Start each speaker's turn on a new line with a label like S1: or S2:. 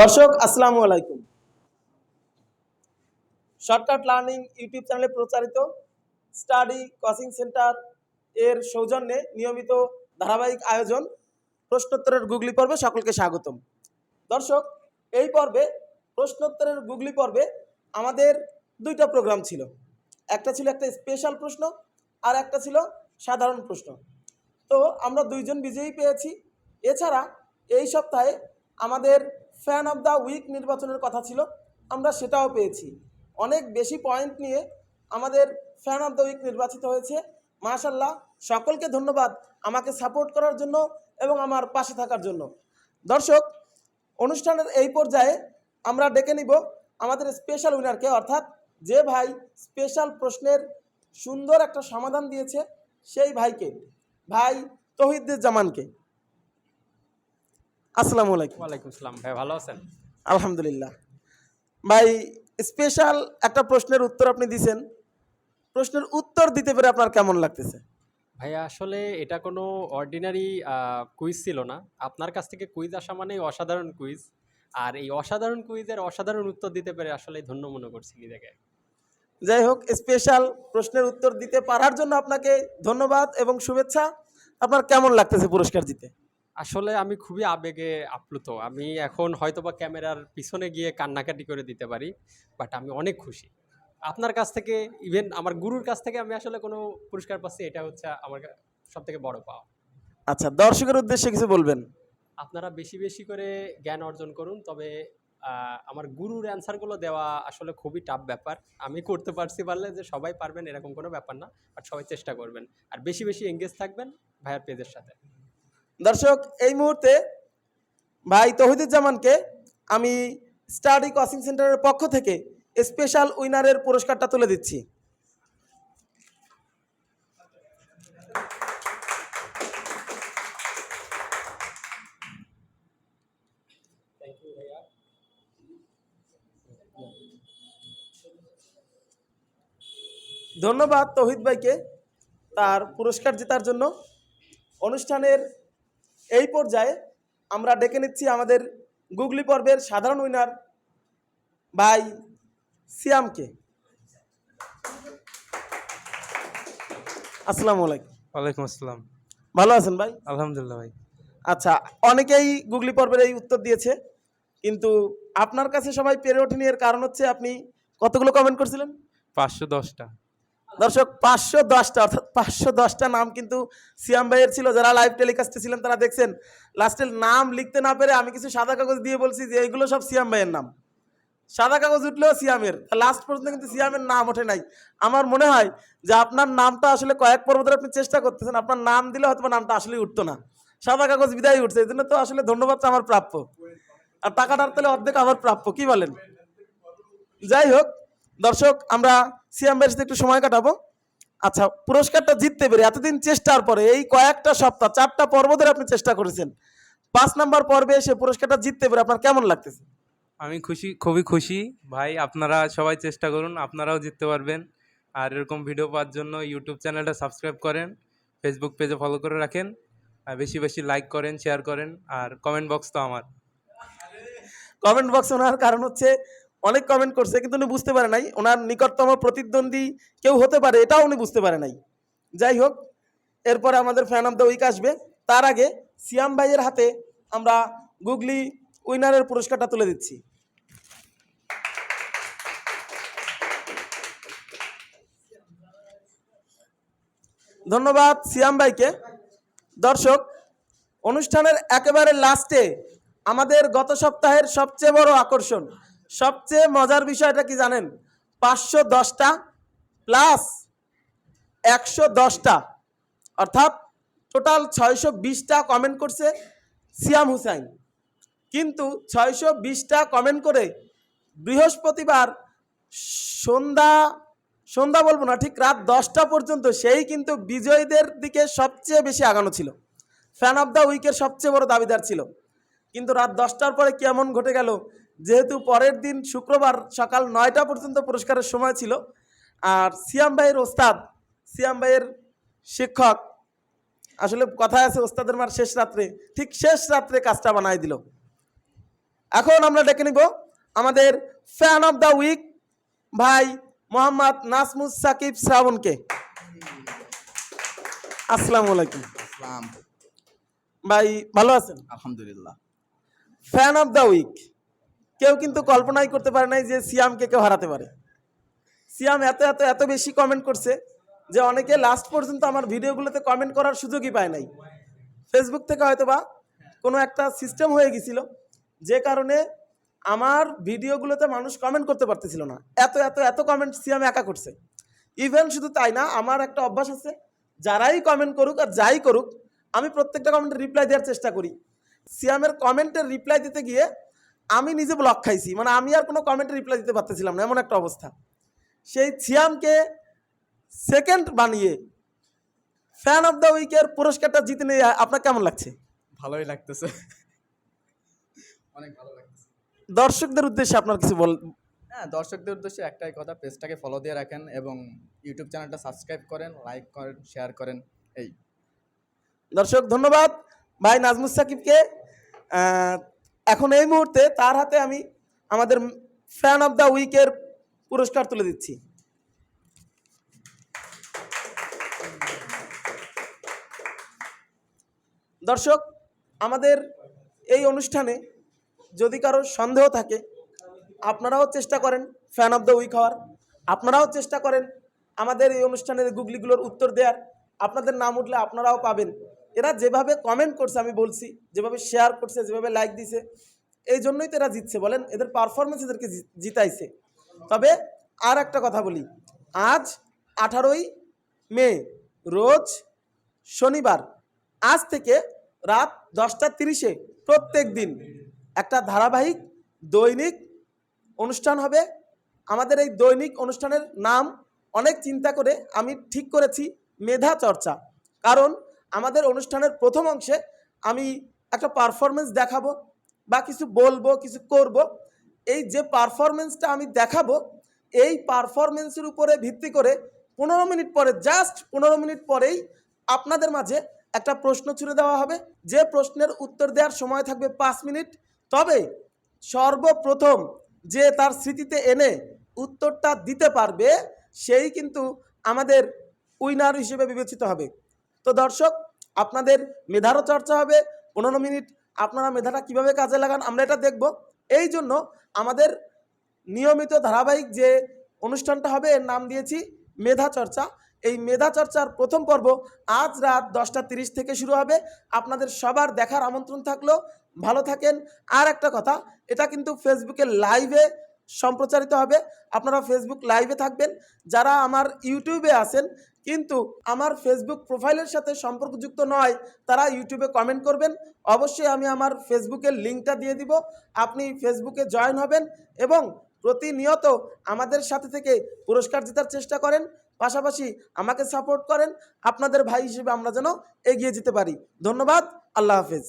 S1: দর্শক আসসালামু আলাইকুম। শর্টকাট লার্নিং ইউটিউব চ্যানেলে প্রচারিত স্টাডি কোচিং সেন্টার এর সৌজন্যে নিয়মিত ধারাবাহিক আয়োজন প্রশ্নোত্তরের গুগলি পর্বে সকলকে স্বাগতম। দর্শক, এই পর্বে প্রশ্নোত্তরের গুগলি পর্বে আমাদের দুইটা প্রোগ্রাম ছিল। একটা ছিল একটা স্পেশাল প্রশ্ন আর একটা ছিল সাধারণ প্রশ্ন। তো আমরা দুইজন বিজয়ী পেয়েছি। এছাড়া এই সপ্তাহে আমাদের ফ্যান অফ দ্য উইক নির্বাচনের কথা ছিল, আমরা সেটাও পেয়েছি। অনেক বেশি পয়েন্ট নিয়ে আমাদের ফ্যান অফ দ্য উইক নির্বাচিত হয়েছে। মাশাআল্লাহ, সকলকে ধন্যবাদ আমাকে সাপোর্ট করার জন্য এবং আমার পাশে থাকার জন্য। দর্শক, অনুষ্ঠানের এই পর্যায়ে আমরা ডেকে নিব আমাদের স্পেশাল উইনারকে, অর্থাৎ যে ভাই স্পেশাল প্রশ্নের সুন্দর একটা সমাধান দিয়েছে সেই ভাইকে, ভাই তৌহিদুজ্জামানকে। আসসালামু আলাইকুম।
S2: ওয়ালাইকুম আসসালাম। ভাই ভালো আছেন?
S1: আলহামদুলিল্লাহ। ভাই, স্পেশাল একটা প্রশ্নের উত্তর আপনি দিয়েছেন, প্রশ্নের উত্তর দিতে পেরে আপনার কেমন লাগতেছে?
S2: ভাইয়া আসলে এটা কোনো অর্ডিনারি কুইজ ছিল না। আপনার কাছ থেকে কুইজ আসা মানেই অসাধারণ কুইজ। আর এই অসাধারণ কুইজের অসাধারণ উত্তর দিতে পেরে আসলেই ধন্য মনে করছি নিজেকে।
S1: যাই হোক, স্পেশাল প্রশ্নের উত্তর দিতে পারার জন্য আপনাকে ধন্যবাদ এবং শুভেচ্ছা। আপনার কেমন লাগতেছে পুরস্কার জিতে?
S2: আসলে আমি খুবই আবেগে আপ্লুত। আমি এখন হয়তোবা ক্যামেরার পিছনে গিয়ে কান্নাকাটি করে দিতে পারি। বাট আমি অনেক খুশি। আপনার কাছ থেকে, ইভেন আমার গুরুর কাছ থেকে আমি আসলে কোনো পুরস্কার পাচ্ছি, এটা হচ্ছে আমার সবথেকে বড় পাওয়া।
S1: আচ্ছা, দর্শকের উদ্দেশ্যে কিছু বলবেন?
S2: আপনারা বেশি বেশি করে জ্ঞান অর্জন করুন। তবে আমার গুরুর অ্যান্সারগুলো দেওয়া আসলে খুবই টাফ ব্যাপার। আমি করতে পারছি, পারলে যে সবাই পারবেন এরকম কোনো ব্যাপার না। বাট সবাই চেষ্টা করবেন। আর বেশি বেশি এঙ্গেজ থাকবেন ভাইয়ার পেজের সাথে।
S1: দর্শক, এই মুহূর্তে ভাই তৌহিদুজ্জামানকে আমি স্টাডি কোচিং সেন্টারের পক্ষ থেকে স্পেশাল উইনারের পুরস্কারটা তুলে দিচ্ছি। ধন্যবাদ তৌহিদ ভাইকে তার পুরস্কার জেতার জন্য। অনুষ্ঠানের এই পর্যায়ে আমরা ডেকে নিচ্ছি আমাদের গুগলি পর্বের সাধারণ উইনার ভাই সিয়ামকে। আসসালামু আলাইকুম।
S3: ওয়ালাইকুম আসসালাম।
S1: ভালো আছেন ভাই?
S3: আলহামদুলিল্লাহ ভাই।
S1: আচ্ছা, অনেকেই গুগলি পর্বের এই উত্তর দিয়েছে, কিন্তু আপনার কাছে সবাই পেরে ওঠেনি। এর কারণ হচ্ছে আপনি কতগুলো কমেন্ট করছিলেন?
S3: 510টা।
S1: দর্শক, 510টা, অর্থাৎ 510টা নাম কিন্তু সিয়াম ভাইয়ের ছিল। যারা লাইভ টেলিকাস্টে ছিলেন তারা দেখছেন, লাস্টের নাম লিখতে না পেরে আমি কিছু সাদা কাগজ দিয়ে বলছি যে এইগুলো সব সিয়াম ভাইয়ের নাম। সাদা কাগজ উঠলেও সিয়ামের, লাস্ট পর্যন্ত কিন্তু সিয়ামের নাম ওঠে নাই। আমার মনে হয় যে আপনার নামটা আসলে কয়েক পর্ব ধরে আপনি চেষ্টা করতেছেন, আপনার নাম দিলে হয়তো নামটা আসলে উঠতো না, সাদা কাগজ বিদায় উঠছে। এই জন্য তো আসলে ধন্যবাদটা আমার প্রাপ্য, আর টাকাটার তাহলে অর্ধেক আমার প্রাপ্য, কি বলেন? যাই হোক দর্শক, আমরা সিয়াম ভাইয়ের সাথে একটু সময় কাটাবো। আচ্ছা, পুরস্কারটা জিততে পেরে এতদিন চেষ্টার পরে, এই কয়েকটা সপ্তাহ 4টা পর্ব ধরে আপনি চেষ্টা করেছেন, 5 নাম্বার পর্বে এসে পুরস্কারটা জিততে পেরে আপনার কেমন লাগতেছে?
S3: আমি খুশি, খুবই খুশি ভাই। আপনারা সবাই চেষ্টা করুন, আপনারাও জিততে পারবেন। আর এরকম ভিডিও পাওয়ার জন্য ইউটিউব চ্যানেলটা সাবস্ক্রাইব করেন, ফেসবুক পেজে ফলো করে রাখেন, আর বেশি বেশি লাইক করেন, শেয়ার করেন। আর কমেন্ট বক্স তো আমার।
S1: কমেন্ট বক্স ওনার কারণ হচ্ছে অনেক কমেন্ট করছে, কিন্তু উনি বুঝতে পারে নাই ওনার নিকটতম প্রতিদ্বন্দ্বী কেউ হতে পারে, এটাও উনি বুঝতে পারে নাই। যাই হোক, এরপরে আমাদের ফ্যান অফ দ্য উইক আসবে। তার আগে সিয়াম ভাইয়ের হাতে আমরা গুগলি উইনারের পুরস্কারটা তুলে দিচ্ছি। ধন্যবাদ সিয়াম ভাইকে। দর্শক, অনুষ্ঠানের একেবারে লাস্টে আমাদের গত সপ্তাহের সবচেয়ে বড় আকর্ষণ, সবচেয়ে মজার বিষয়টা কি জানেন? 510টা প্লাস 110টা, অর্থাৎ টোটাল 620টা কমেন্ট করছে সিয়াম হুসাইন। কিন্তু 620টা কমেন্ট করে বৃহস্পতিবার সন্ধ্যা বলবো না, ঠিক রাত 10টা পর্যন্ত সেই কিন্তু বিজয়ীদের দিকে সবচেয়ে বেশি আগানো ছিল, ফ্যান অফ দ্য উইকের সবচেয়ে বড় দাবিদার ছিল। কিন্তু রাত 10টার পরে কেমন ঘটে গেল, যেহেতু পরের দিন শুক্রবার সকাল 9টা পর্যন্ত পুরস্কারের সময় ছিল, আর সিয়াম ভাইয়ের ওস্তাদ, সিয়াম ভাইয়ের শিক্ষক, আসলে কথায় আছে ওস্তাদের মার শেষ রাত্রে, ঠিক শেষ রাত্রে কাজটা বানাই দিল। এখন আমরা ডেকে নিব আমাদের ফ্যান অফ দ্য উইক ভাই মোহাম্মদ নাসমুস সাকিব শ্রাবণকে। আসসালামু আলাইকুম
S4: আসসালাম।
S1: ভাই, ভালো আছেন?
S4: আলহামদুলিল্লাহ।
S1: ফ্যান অফ দ্য উইক কেউ কিন্তু কল্পনাই করতে পারে নাই যে সিয়ামকে কেউ হারাতে পারে। সিয়াম এত এত এত বেশি কমেন্ট করছে যে অনেকে লাস্ট পর্যন্ত আমার ভিডিওগুলোতে কমেন্ট করার সুযোগই পায় নাই। ফেসবুক থেকে হয়তো বা কোনো একটা সিস্টেম হয়ে গেছিল যে কারণে আমার ভিডিওগুলোতে মানুষ কমেন্ট করতে পারতেছিল না। এত এত এত কমেন্ট সিয়াম একা করছে। ইভেন শুধু তাই না, আমার একটা অভ্যাস আছে, যারাই কমেন্ট করুক আর যাই করুক আমি প্রত্যেকটা কমেন্টের রিপ্লাই দেওয়ার চেষ্টা করি। সিয়ামের কমেন্টের রিপ্লাই দিতে গিয়ে আমি নিজে ব্লক খাইছি, মানে আমি আর কোনো কমেন্টের রিপ্লাই দিতে পারতেছিলাম না, এমন একটা অবস্থা। সেই সিয়ামকে সেকেন্ড বানিয়ে ফ্যান অফ দ্য উইকের পুরস্কারটা জিতে নিয়ে আপনার কেমন লাগছে?
S4: ভালোই লাগতেছে, অনেক ভালো লাগতেছে।
S1: দর্শকদের উদ্দেশ্যে আপনার কিছু বল।
S4: হ্যাঁ, দর্শকদের উদ্দেশ্যে একটাই কথা, পেজটাকে ফলো দিয়ে রাখেন এবং ইউটিউব চ্যানেলটা সাবস্ক্রাইব করেন, লাইক করেন, শেয়ার করেন। এই
S1: দর্শক ধন্যবাদ ভাই নাজমুস সাকিবকে। এখন এই মুহূর্তে তার হাতে আমি আমাদের ফ্যান অফ দ্য উইকের পুরস্কার তুলে দিচ্ছি। দর্শক, আমাদের এই অনুষ্ঠানে যদি কারো সন্দেহ থাকে, আপনারাও চেষ্টা করেন ফ্যান অফ দ্য উইক হওয়ার, আপনারাও চেষ্টা করেন আমাদের এই অনুষ্ঠানের গুগলিগুলোর উত্তর দেওয়ার। আপনাদের নাম উঠলে আপনারাও পাবেন। এরা যেভাবে কমেন্ট করছে, আমি বলছি, যেভাবে শেয়ার করছে, যেভাবে লাইক দিছে, এই জন্যই তো এরা জিতছে। বলেন, এদের পারফরমেন্স এদেরকে জিতাইছে। তবে আর একটা কথা বলি, আজ 18ই মে রোজ শনিবার, আজ থেকে রাত 10:30-এ প্রত্যেক দিন একটা ধারাবাহিক দৈনিক অনুষ্ঠান হবে। আমাদের এই দৈনিক অনুষ্ঠানের নাম অনেক চিন্তা করে আমি ঠিক করেছি মেধা চর্চা। কারণ আমাদের অনুষ্ঠানের প্রথম অংশে আমি একটা পারফরমেন্স দেখাবো বা কিছু বলবো, কিছু করব। এই যে পারফরমেন্সটা আমি দেখাবো, এই পারফরমেন্সের উপরে ভিত্তি করে 15 মিনিট পরে, জাস্ট 15 মিনিট পরেই আপনাদের মাঝে একটা প্রশ্ন ছুড়ে দেওয়া হবে। যে প্রশ্নের উত্তর দেওয়ার সময় থাকবে 5 মিনিট। তবে সর্বপ্রথম যে তার স্মৃতিতে এনে উত্তরটা দিতে পারবে সেই কিন্তু আমাদের উইনার হিসেবে বিবেচিত হবে। তো দর্শক, আপনাদের মেধারও চর্চা হবে। 15 মিনিট আপনারা মেধাটা কিভাবে কাজে লাগান আমরা এটা দেখব। এই জন্য আমাদের নিয়মিত ধারাবাহিক যে অনুষ্ঠানটা হবে এর নাম দিয়েছি মেধা চর্চা। এই মেধা চর্চার প্রথম পর্ব আজ রাত 10:30 থেকে শুরু হবে। আপনাদের সবার দেখার আমন্ত্রণ থাকলো। ভালো থাকেন। আর একটা কথা, এটা কিন্তু ফেসবুকে লাইভে সম্প্রচারিত হবে। আপনারা ফেসবুক লাইভে থাকবেন। যারা আমার ইউটিউবে আছেন কিন্তু আমার ফেসবুক প্রোফাইলের সাথে সম্পর্কযুক্ত নয়, তারা ইউটিউবে কমেন্ট করবেন। অবশ্যই আমি আমার ফেসবুকের লিঙ্কটা দিয়ে দিব, আপনি ফেসবুকে জয়েন হবেন এবং প্রতিনিয়ত আমাদের সাথে থেকে পুরস্কার জেতার চেষ্টা করেন। পাশাপাশি আমাকে সাপোর্ট করেন। আপনাদের ভাই হিসেবে আমরা যেন এগিয়ে যেতে পারি। ধন্যবাদ। আল্লাহ হাফেজ।